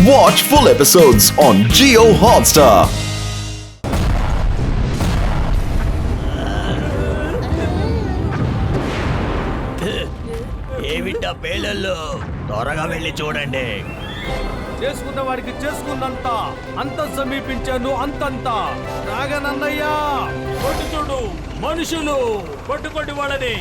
Watch full episodes on Jio Hotstar. ఏమిటా పేలల్లో త్వరగా వెళ్ళి చూడండి. చేసుకున్న వాడికి చేసుకున్నంత అంత సమీపించాను అంతంత రాగనన్నయ్య కొట్టు చూడు మనుషులు పట్టుకోండి వాళ్ళని.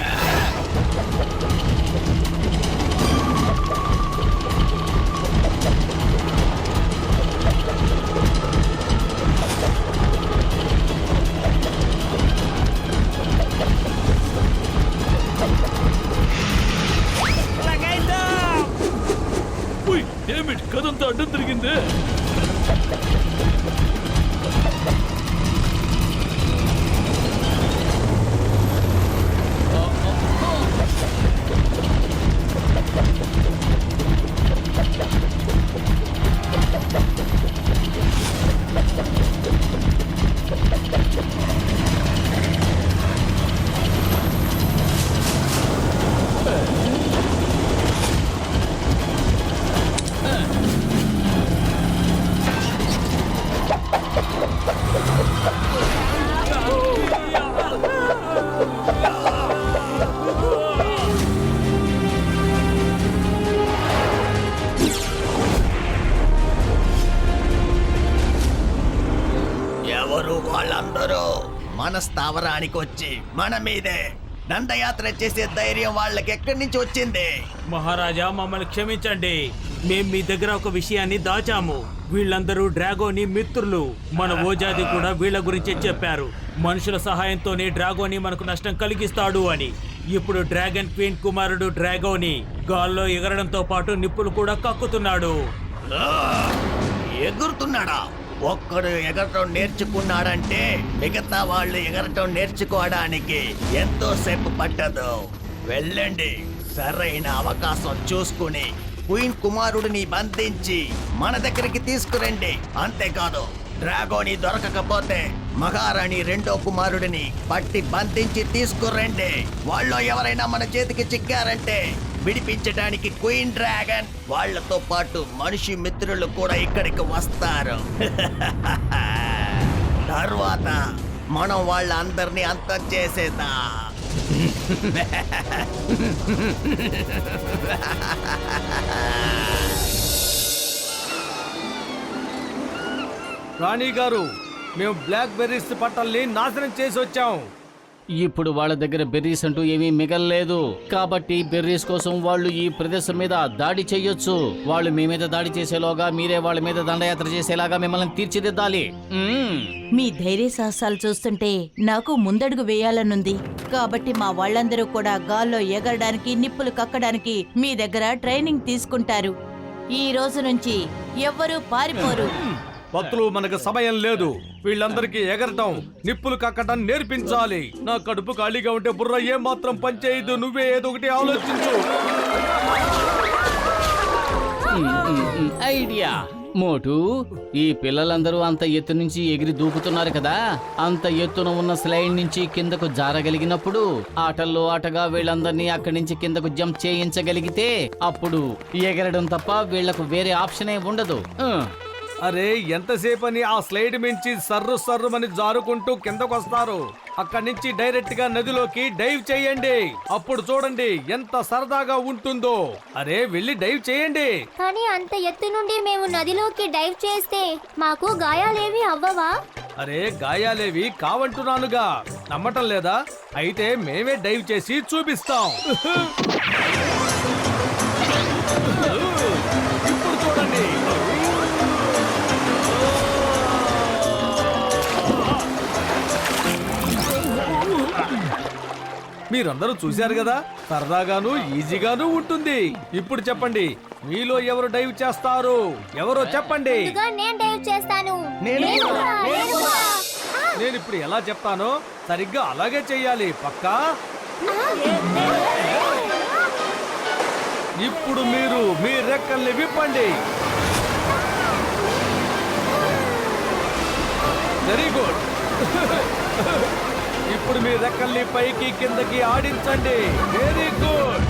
ఏమిటి కదంతా అడ్డం తిరిగిందే? ఎవరు వాళ్ళందరూ మన స్థావరానికి వచ్చి మన మీదే దండయాత్ర చేసే ధైర్యం వాళ్ళకి ఎక్కడి నుంచి వచ్చింది? మహారాజా మమ్మల్ని క్షమించండి, మేం మీ దగ్గర ఒక విషయాన్ని దాచాము. వీళ్ళందరూ డ్రాగోని మిత్రులు. మన ఓజాది కూడా వీళ్ళ గురించే చెప్పారు. మనుషుల సహాయంతోనే డ్రాగోని మనకు నష్టం కలిగిస్తాడు అని. ఇప్పుడు డ్రాగన్ క్వీన్ కుమారుడు డ్రాగోని గాల్లో ఎగరడంతో పాటు నిప్పులు కూడా కక్కుతున్నాడు. ఎగురుతున్నాడా? ఒక్కడు ఎగరటం నేర్చుకున్నాడంటే మిగతా వాళ్ళు ఎగరటం నేర్చుకోవడానికి ఎంతో సేపు పట్టదు. వెళ్ళండి, సరైన అవకాశం చూసుకుని క్వీన్ కుమారుడిని బంధించి మన దగ్గరికి తీసుకురండి. అంతేకాదు, డ్రాగోని దొరకకపోతే మహారాణి రెండో కుమారుడిని పట్టి బంధించి తీసుకురండి. వాళ్ళు ఎవరైనా మన చేతికి చిక్కారంటే విడిపించడానికి క్వీన్ డ్రాగన్ వాళ్లతో పాటు మనిషి మిత్రులు కూడా ఇక్కడికి వస్తారు. తర్వాత మనం వాళ్ళందరినీ అంతం చేసేద్దాం. రాణి గారు, మేము బ్లాక్ బెర్రీస్ పంటల్ని నాశనం చేసి వచ్చాం. ఇప్పుడు వాళ్ళ దగ్గర బెర్రీస్ అంటూ ఏమీ మిగల్లేదు. కాబట్టి బెర్రీస్ కోసం వాళ్ళు ఈ ప్రదేశం మీద దాడి చెయ్యొచ్చు. వాళ్ళు మీ మీద దాడి చేసేలోగా మీరే వాళ్ళ మీద దండయాత్ర చేసేలాగా మిమ్మల్ని తీర్చిదిద్దాలి. మీ ధైర్య సాహసాలు చూస్తుంటే నాకు ముందడుగు వేయాలనుంది. కాబట్టి మా వాళ్ళందరూ కూడా గాల్లో ఎగరడానికి, నిప్పులు కక్కడానికి మీ దగ్గర ట్రైనింగ్ తీసుకుంటారు. ఈ రోజు నుంచి ఎవ్వరూ పారిపోరు. భక్తులు, మనకు సమయం లేదు. వీళ్ళందరికీ ఎగరటం, నిప్పులు కక్కటం నేర్పించాలి. నా కడుపు ఖాళీగా ఉంటే బుర్ర ఏం మాత్రం పనిచేయదు. నువ్వే ఏదో ఒకటి ఆలోచించు. ఐడియా మోటు, ఈ పిల్లలందరూ అంత ఎత్తు నుంచి ఎగిరి దూకుతున్నారు కదా. అంత ఎత్తున ఉన్న స్లైడ్ నుంచి కిందకు జారగలిగినప్పుడు ఆటల్లో ఆటగా వీళ్ళందరినీ అక్కడి నుంచి కిందకు జంప్ చేయించగలిగితే అప్పుడు ఎగరడం తప్ప వీళ్లకు వేరే ఆప్షనే ఉండదు. అరే, ఎంతసేపని ఆ స్లైడ్ మించి సర్రు సర్రుమని జారుకుంటూ కిందకు వస్తారు. అక్కడి నుంచి డైరెక్ట్ గా నదిలోకి డైవ్ చేయండి. అప్పుడు చూడండి ఎంత సరదాగా ఉంటుందో. అరే, వెళ్ళి డైవ్ చేయండి. కానీ అంత ఎత్తు నుండి మేము నదిలోకి డైవ్ చేస్తే మాకు గాయాలేవి అవ్వవా? అరే, గాయాలేవి కావంటున్నానుగా. నమ్మటం లేదా? అయితే మేమే డైవ్ చేసి చూపిస్తాం. ఇప్పుడు చూడండి. మీరందరూ చూశారు కదా, సరదాగాను ఈజీగాను ఉంటుంది. ఇప్పుడు చెప్పండి, మీలో ఎవరు డైవ్ చేస్తారు? ఎవరో చెప్పండి. నేను డైవ్ చేస్తాను. నేను ఇప్పుడు ఎలా చెప్తానో సరిగ్గా అలాగే చెయ్యాలి. పక్కా? ఇప్పుడు మీరు మీ రెక్కల్ని విప్పండి. Very good. ఇప్పుడు మీ రెక్కల్ని పైకి కిందకి ఆడించండి. Very good.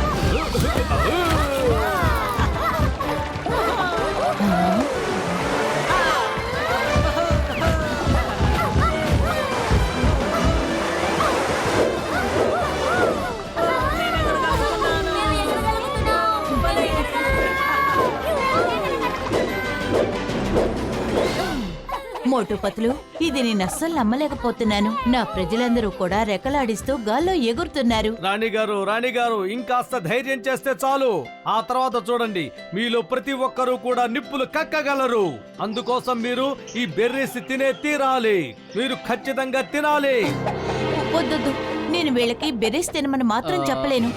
మోటుపతులు, ఇది నేను అస్సలు నమ్మలేకపోతున్నాను. నా ప్రజలందరూ కూడా రెక్కలాడిస్తూ గాల్లో ఎగురుతున్నారు. రాణిగారు ఇంకాస్త ధైర్యం చేస్తే చాలు. ఆ తర్వాత చూడండి, మీలో ప్రతి ఒక్కరూ కూడా నిప్పులు కక్కగలరు. అందుకోసం మీరు ఈ బెర్రీస్ తినే తీరాలి. మీరు ఖచ్చితంగా తినాలి. వద్దొద్దు, నేను వీళ్ళకి బెర్రీస్ తినమని మాత్రం చెప్పలేను.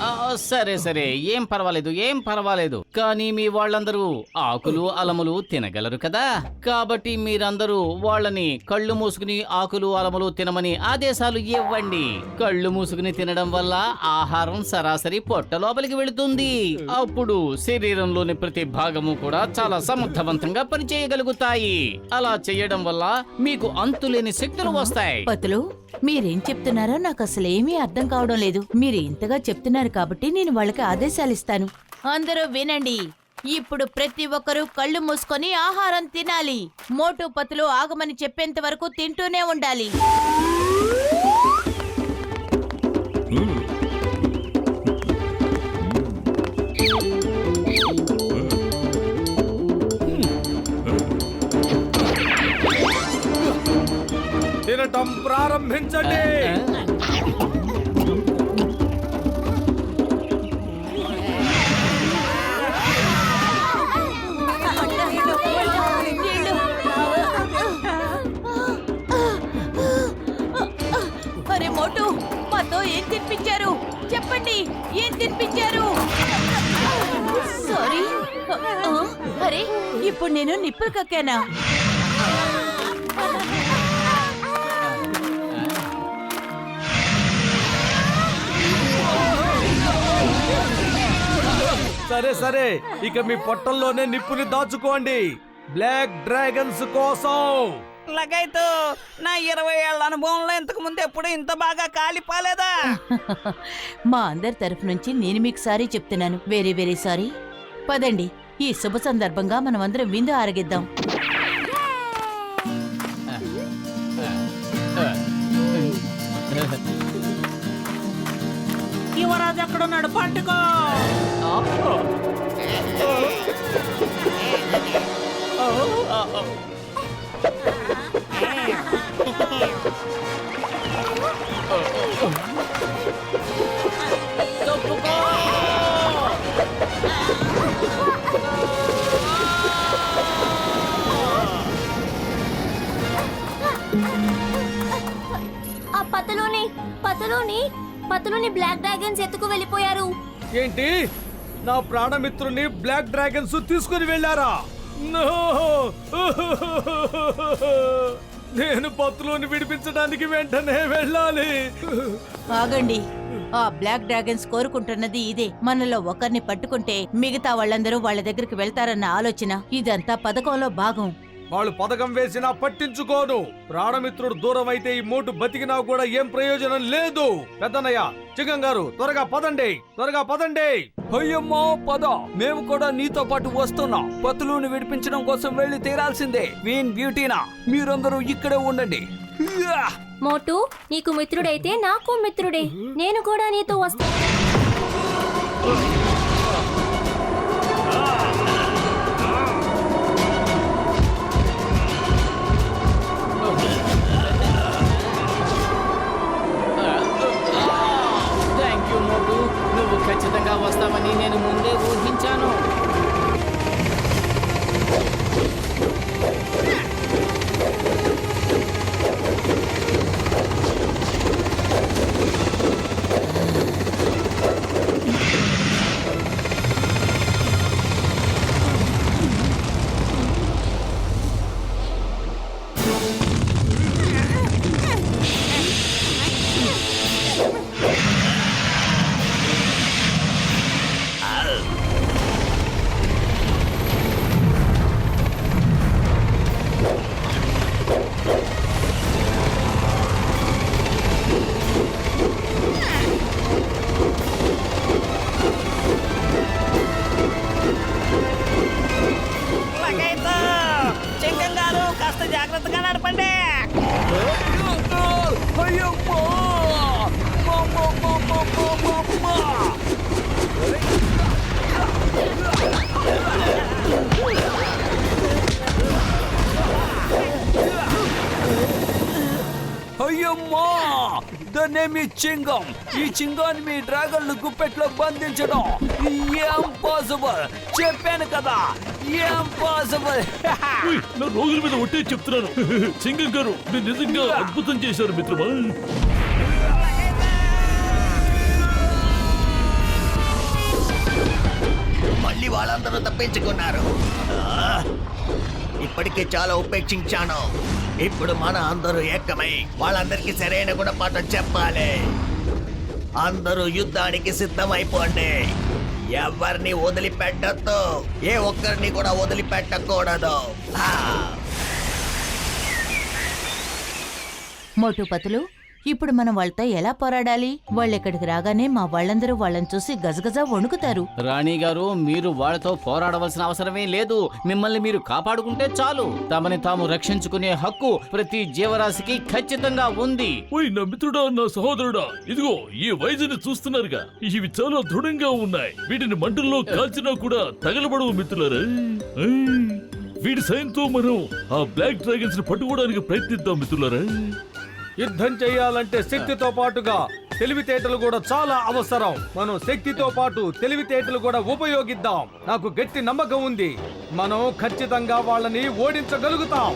సరే ఏం పర్వాలేదు. కానీ మీ వాళ్ళందరూ ఆకులు అలములు తినగలరు కదా. కాబట్టి మీరందరూ వాళ్ళని కళ్ళు మూసుకుని ఆకులు అలములు తినమని ఆదేశాలు ఇవ్వండి. కళ్ళు మూసుకుని తినడం వల్ల ఆహారం సరాసరి పొట్ట లోపలికి వెళుతుంది. అప్పుడు శరీరంలోని ప్రతి భాగము కూడా చాలా సమర్థవంతంగా పనిచేయగలుగుతాయి. అలా చేయడం వల్ల మీకు అంతులేని శక్తులు వస్తాయి. పతులు, మీరేం చెప్తున్నారో నాకు అసలు ఏమీ అర్థం కావడం లేదు. మీరు ఇంతగా చెప్తున్నారు కాబట్టి నేను వాళ్ళకి ఆదేశాలు ఇస్తాను. అందరూ వినండి. ఇప్పుడు ప్రతి ఒక్కరూ కళ్ళు మూసుకొని ఆహారం తినాలి. మోటు పతులు ఆగమని చెప్పేంత వరకు తింటూనే ఉండాలి. తినటం ప్రారంభించండి. అరే మోటు, మాతో ఏం తినిపించారు చెప్పండి. ఏం తినిపించారు? సారీ. అరే, ఇప్పుడు నేను నిప్పులు కక్కానా? సరే ఇక మీ పొట్టల్లోనే నిప్పుని దాచుకోండి. బ్లాక్ డ్రాగన్స్ కోసం. లగైతు, నా 20 ఏళ్ల అనుభవంలో ఇంతకు ముందు ఎప్పుడు ఇంత బాగా కాలిపోలేదా? మా అందరి తరఫు నుంచి నేను మీకు సారీ చెప్తున్నాను. Very sorry. పదండి, ఈ శుభ సందర్భంగా మనం అందరం విందు ఆరగిద్దాం. యువరాజు ఎక్కడున్నాడు? పట్టుకో. ఆ పతులోని బ్లాక్ డ్రాగన్స్ ఎత్తుకు వెళ్ళిపోయారు. ఏంటి? నా ప్రాణమిత్రుని బ్లాక్ డ్రాగన్స్ తీసుకుని వెళ్ళారా? నేను పతులోని విడిపించడానికి వెంటనే వెళ్ళాలి. ఆగండి. ఆ బ్లాక్ డ్రాగన్స్ కోరుకుంటున్నది ఇదే. మనలో ఒకరిని పట్టుకుంటే మిగతా వాళ్ళందరూ వాళ్ళ దగ్గరికి వెళ్తారన్న ఆలోచన. ఇదంతా పథకంలో భాగం. వాళ్ళు పథకం వేసినా పట్టించుకోను. ప్రాణమిత్రుడు దూరం అయితే ఈ మోటు బతికినా కూడా ఏం ప్రయోజనం లేదు. పెద్దన్నయ్య, చిగం గారు, త్వరగా పదండి. అయ్యమ్మో, పద. మేము కూడా నీతో పాటు వస్తున్నాం. పతులుని విడిపించడం కోసం వెళ్ళి తీరాల్సిందే. వీన్ బ్యూటీనా, మీరందరూ ఇక్కడే ఉండండి. మోటు, నీకు మిత్రుడైతే నాకు మిత్రుడే. నేను కూడా నీతో వస్తా. నువ్వు ఖచ్చితంగా వస్తావని నేను ముందే ఊహించాను. జాగ్రత్తగా నడపండి. నేమ్ ఈ చింగం. ఈ చింగాన్ని మీ డ్రాగన్లు గుప్పెట్లో బంధించడం ఇంపాసిబుల్. చెప్పాను కదా, ఇంపాసిబుల్. ఉయ్, నా రోజుల మీద ఒట్టే చెప్తున్నాను. సింగం గారు మీరు నిజంగా అద్భుతం చేశారు మిత్రమా. మళ్ళీ వాళ్ళందరూ తప్పించుకున్నారు. ఇప్పటికే చాలా ఉపేక్షించాను. ఇప్పుడు మన అందరూ ఏకమై వాళ్ళందరికీ సరైన గుణపాఠం చెప్పాలి. అందరూ యుద్ధానికి సిద్ధమైపోండి. ఎవరిని వదిలిపెట్టద్దు, ఏ ఒక్కరిని కూడా వదిలిపెట్టకూడదు. మోటుపతులు, ఇప్పుడు మనం వాళ్ళతో ఎలా పోరాడాలి? వాళ్ళెక్కడికి రాగానే మా వాళ్ళందరూ వాళ్ళని చూసి గజగజ వణుకుతారు. రాణి గారు, మీరు వాళ్ళతో పోరాడవలసిన అవసరమే లేదు. మిమ్మల్ని మీరు కాపాడుకుంటే చాలు. తమని తాము రక్షించుకునే హక్కు ప్రతి జీవరాశికి ఖచ్చితంగా ఉంది. ఓయ్ నా మిత్రుడా, నా సహోదరుడా, ఇదిగో ఈ వైద్యుని చూస్తున్నారుగా, ఇవి చాలా దృఢంగా ఉన్నాయి. వీటిని మంటల్లో కాల్చినా కూడా తగలబడవు మిత్రులారా. వీటి సాయంతో మనం ఆ బ్లాక్ డ్రాగన్స్ ని పట్టుకోవడానికి ప్రయత్నిద్దాం మిత్రులారా. యుద్ధం చేయాలంటే శక్తితో పాటుగా తెలివితేటలు కూడా చాలా అవసరం. మనం శక్తితో పాటు తెలివితేటలు కూడా ఉపయోగిద్దాం. నాకు గట్టి నమ్మకం ఉంది, మనం ఖచ్చితంగా వాళ్ళని ఓడించగలుగుతాం.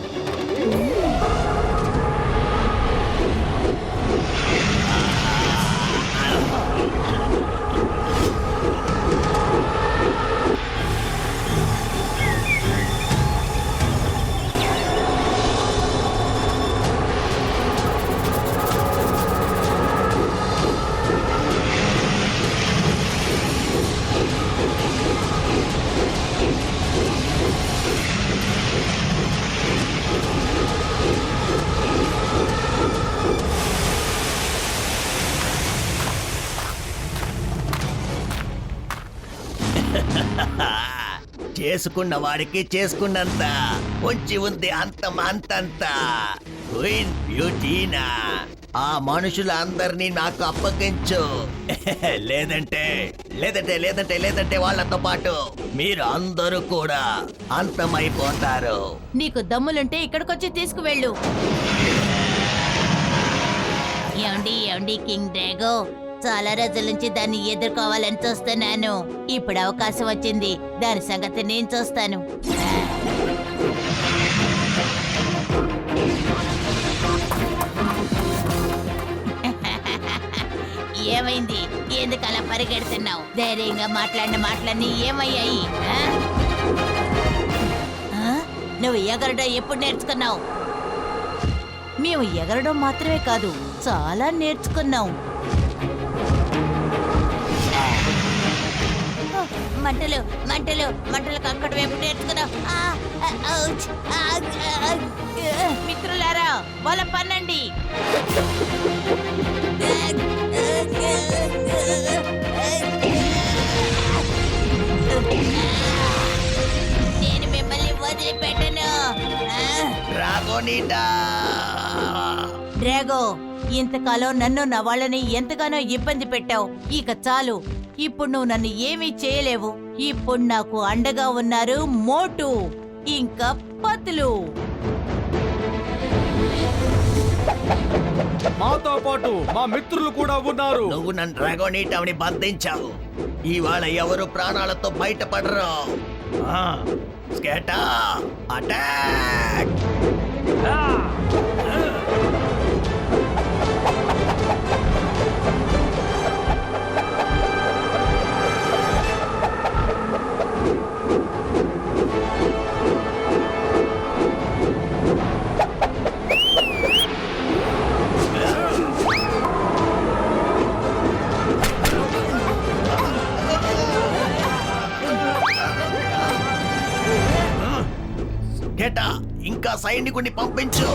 చేసుకున్న వాడికి చేసుకున్నంత పొంచి ఉంది అంతంత. క్వీన్ బ్యూటీనా, ఆ మనుషులందరినీ నాకు అప్పగించు. లేదంటే లేదంటే లేదంటే లేదంటే వాళ్ళతో పాటు మీరు అందరూ కూడా అంతమైపోతారు. నీకు దమ్ములుంటే ఇక్కడికొచ్చి తీసుకువెళ్ళు. ఏమండి కింగ్ డ్రాగో, చాలా రోజుల నుంచి దాన్ని ఎదుర్కోవాలని చూస్తున్నాను. ఇప్పుడు అవకాశం వచ్చింది, దాని సంగతి నేను చూస్తాను. ఏమైంది? ఎందుకు అలా పరిగెడుతున్నావు? ధైర్యంగా మాట్లాడిన మాటలన్నీ ఏమయ్యాయి? నువ్వు ఎగరడం ఎప్పుడు నేర్చుకున్నావు? మేము ఎగరడం మాత్రమే కాదు, చాలా నేర్చుకున్నాం. మంటలు మంటలు మంటలు కక్కడం ఎప్పుడు నేర్చుకున్నావు? మిత్రులారా, వాళ్ళ పన్నండి. నేను మిమ్మల్ని వదిలిపెట్టను. డ్రాగో, ఇంతకాలం నన్ను నా వాళ్ళని ఎంతగానో ఇబ్బంది పెట్టావు. ఇక చాలు, ఇప్పుడు నువ్వు నన్ను ఏమీ చేయలేవు. ఇప్పుడు నాకు అండగా ఉన్నారు మోటు ఇంకా పతులు. మాతో పాటు మా మిత్రులు కూడా ఉన్నారు. నువ్వు నన్ను డ్రాగోనీటాని బంధించావు. ఇవాళ ఎవరు ప్రాణాలతో బయటపడరు. స్కేటా అటాక్! గెటా, ఇంకా సైనికుడిని పంపించు.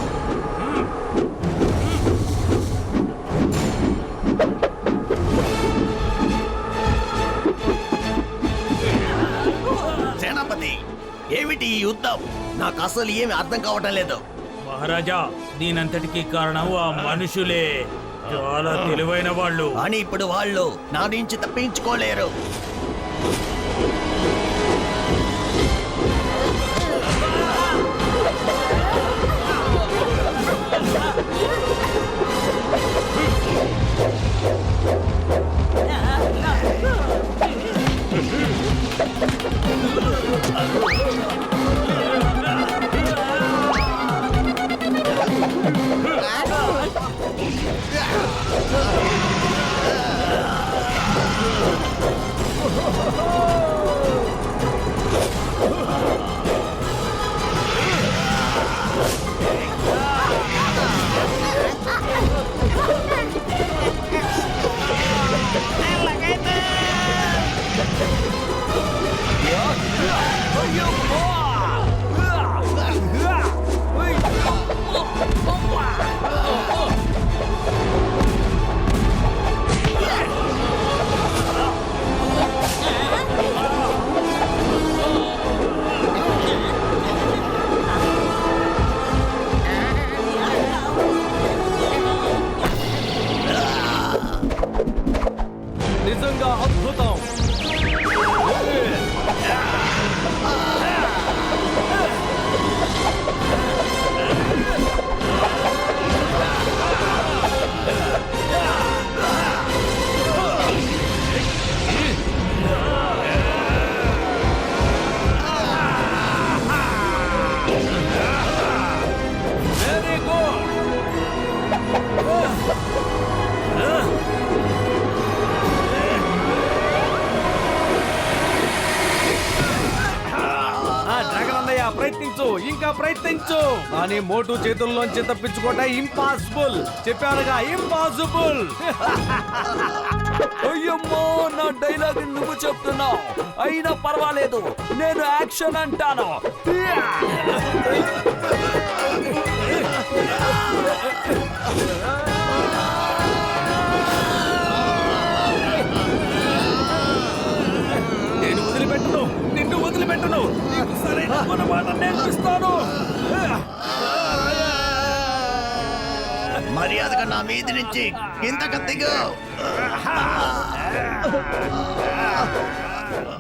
సేనాపతి, ఏమిటి ఈ యుద్ధం? నాకు అసలు ఏమి అర్థం కావటం లేదు. మహారాజా, దీనంతటికీ కారణం ఆ మనుషులే. చాలా తెలివైన వాళ్ళు. అని ఇప్పుడు వాళ్ళు నా నుంచి తప్పించుకోలేరు. ప్రయత్నించు, ఇంకా ప్రయత్నించు. కానీ మోటు చేతుల్లోంచి తప్పించుకోవటం ఇంపాసిబుల్. చెప్పానుగా, ఇంపాసిబుల్. అయ్యమ్మో, నా డైలాగ్ నువ్వు చెప్తున్నావు. అయినా పర్వాలేదు, నేను యాక్షన్ అంటాను. నేను వదిలిపెట్టను, నిన్ను వదిలిపెట్టను. నీకు సరైన గుణపాఠం నేర్పిస్తాను. మర్యాదగా నా మీది నుంచి కిందకు దిగు.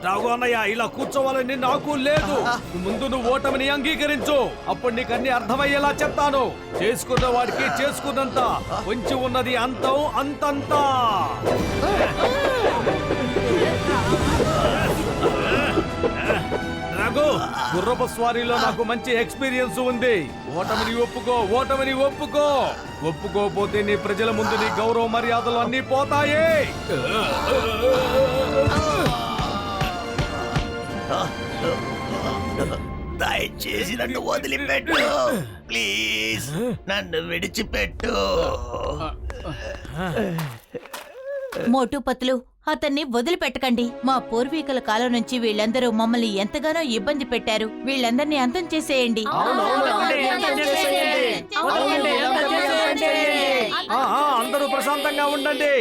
రాఘు అన్నయ్య, ఇలా కూర్చోవాలని నాకు లేదు. ముందు నువ్వు ఓటమిని అంగీకరించు, అప్పుడు నీకు అన్ని అర్థమయ్యేలా చెప్తాను. చేసుకున్న వాడికి చేసుకున్నంత, కొంచెం ఉన్నది అంతం అంతంతా. రఘు, గుర్రపు స్వారీలో నాకు మంచి ఎక్స్పీరియన్స్ ఉంది. ఓటమిని ఒప్పుకో, ఓటమిని ఒప్పుకో. ఒప్పుకోపోతే నీ ప్రజల ముందు నీ గౌరవ మర్యాదలు అన్నీ పోతాయి. దయచేసి నన్ను వదిలిపెట్టు, ప్లీజ్. నన్ను విడిచిపెట్టు. మోటు పత్లు, అతన్ని వదిలిపెట్టకండి. మా పూర్వీకుల కాలం నుంచి వీళ్ళందరూ మమ్మల్ని ఎంతగానో ఇబ్బంది పెట్టారు. వీళ్ళందరినీ అంతం చేసేయండి. అందరూ ప్రశాంతంగా ఉండండి.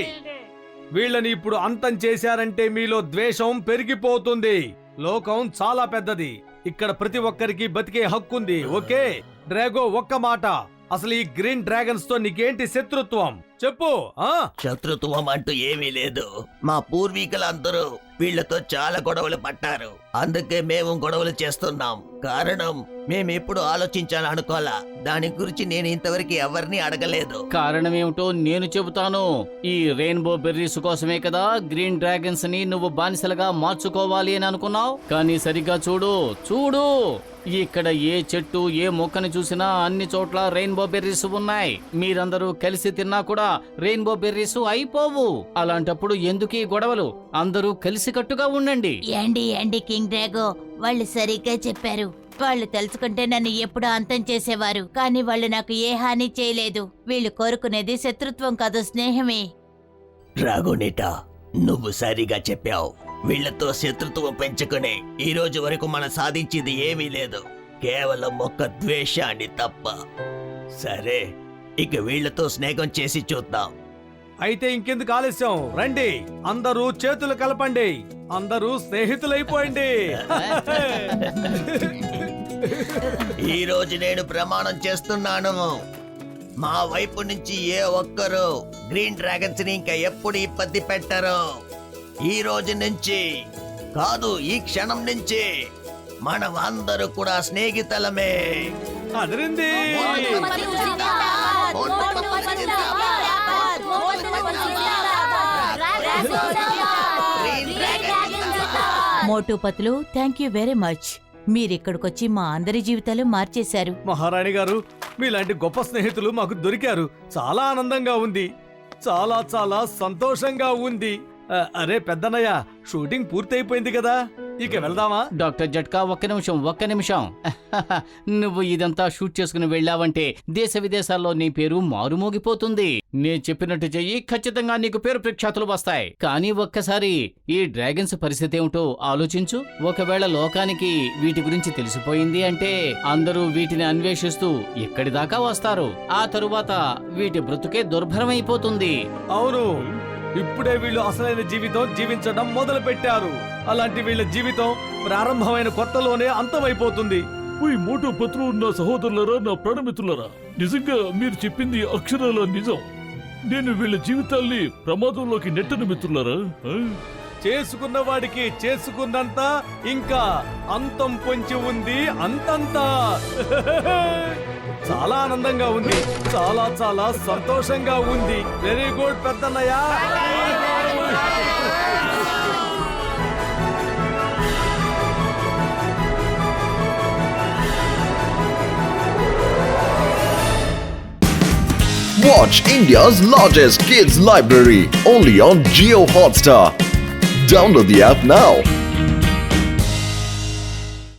వీళ్ళని ఇప్పుడు అంతం చేశారంటే మీలో ద్వేషం పెరిగిపోతుంది. లోకం చాలా పెద్దది. ఇక్కడ ప్రతి ఒక్కరికి బతికే హక్కుంది. ఓకే డ్రాగో, ఒక్క మాట. అసలు ఈ గ్రీన్ డ్రాగన్స్ తో నీకేంటి శత్రుత్వం చెప్పు. శత్రుత్వం అంటూ ఏమీ లేదు. మా పూర్వీకులందరూ వీళ్లతో చాలా గొడవలు పట్టారు. అందుకే మేము గొడవలు చేస్తున్నాం. కారణం మేమెప్పుడు ఆలోచించాలనుకోలా. దాని గురించి నేను ఇంతవరకు ఎవరిని అడగలేదు. కారణం ఏమిటో నేను చెబుతాను. ఈ రెయిన్బో బెర్రీస్ కోసమే కదా గ్రీన్ డ్రాగన్స్ ని నువ్వు బానిసలుగా మార్చుకోవాలి అని అనుకున్నావు. కానీ సరిగ్గా చూడు చూడు, ఇక్కడ ఏ చెట్టు ఏ మొక్కని చూసినా అన్ని చోట్ల రెయిన్బో బెర్రీస్ ఉన్నాయి. మీరందరూ కలిసి తిన్నా కూడా రెయిన్బో బెర్రీస్ అయిపోవు. అలాంటప్పుడు ఎందుకు ఈ గొడవలు? అందరూ కలిసికట్టుగా ఉండండి. యాండి కింగ్ డ్రాగో, వాళ్ళు సరిగ్గా చెప్పారు. వాళ్ళు తెలుసుకుంటే నన్ను ఎప్పుడూ అంతం చేసేవారు. కానీ వాళ్ళు నాకు ఏ హాని చేయలేదు. వీళ్ళు కోరుకునేది శత్రుత్వం కాదు, స్నేహమే. డ్రాగోనిటా, నువ్వు సరిగా చెప్పావు. వీళ్లతో శత్రుత్వం పెంచుకుని ఈ రోజు వరకు మనం సాధించింది ఏమీ లేదు, కేవలం ఒక్క ద్వేషాన్ని తప్ప. సరే, ఇక వీళ్లతో స్నేహం చేసి చూద్దాం. అయితే ఇంకెందుకు ఆలస్యం, రండి. అందరూ చేతులు కలపండి. అందరూ స్నేహితులైపోయింది. ఈ రోజు నేను ప్రమాణం చేస్తున్నాను, మా వైపు నుంచి ఏ ఒక్కరు గ్రీన్ డ్రాగన్స్ ని ఇంకా ఎప్పుడు ఇబ్బంది పెట్టరు. ఈ రోజు నుంచి కాదు, ఈ క్షణం నుంచి మనం అందరూ కూడా స్నేహితులమే. అదిరింది. మోటు Patlu, thank you very much. మీరిక్కడికొచ్చి మా అందరి జీవితాలు మార్చేశారు. మహారాణి గారు, మీలాంటి గొప్ప స్నేహితులు మాకు దొరికారు. చాలా ఆనందంగా ఉంది, చాలా చాలా సంతోషంగా ఉంది. అరే పెద్దన్నయ్య, షూటింగ్ పూర్తయిపోయింది కదా, ఇక వెళ్దామా? డాక్టర్ జట్కా, ఒక్క నిమిషం. నువ్వు ఇదంతా షూట్ చేసుకుని వెళ్ళావంటే దేశ విదేశాల్లో నీ పేరు మారుమోగిపోతుంది. నేను చెప్పినట్టు చెయ్యి, ఖచ్చితంగా నీకు పేరు ప్రఖ్యాతులు వస్తాయి. కానీ ఒక్కసారి ఈ డ్రాగన్స్ పరిస్థితి ఏమిటో ఆలోచించు. ఒకవేళ లోకానికి వీటి గురించి తెలిసిపోయింది అంటే అందరూ వీటిని అన్వేషిస్తూ ఇక్కడి దాకా వస్తారు. ఆ తరువాత వీటి బ్రతుకే దుర్భరమైపోతుంది. అవును, ఇప్పుడే వీళ్ళు అసలైన జీవితం జీవించడం మొదలు పెట్టారు. అలాంటి వీళ్ళ జీవితం ప్రారంభమైన కొత్తలోనే అంతమైపోతుంది. ఓయ్ మోటు పత్లు, నా సహోదరులరా, నా ప్రాణమిత్రులరా, నిజంగా మీరు చెప్పింది అక్షరాల నిజం. నేను వీళ్ళ జీవితాల్ని ప్రమాదంలోకి నెట్టను మిత్రులరా. చేసుకున్న వాడికి చేసుకున్నంత, ఇంకా అంతం పొంచి ఉంది అంతంతా. చాలా ఆనందంగా ఉంది, చాలా చాలా సంతోషంగా ఉంది. వెరీ గుడ్ పెద్దన్నయ్య. Watch India's largest kids library only on Jio Hotstar. Download the app now.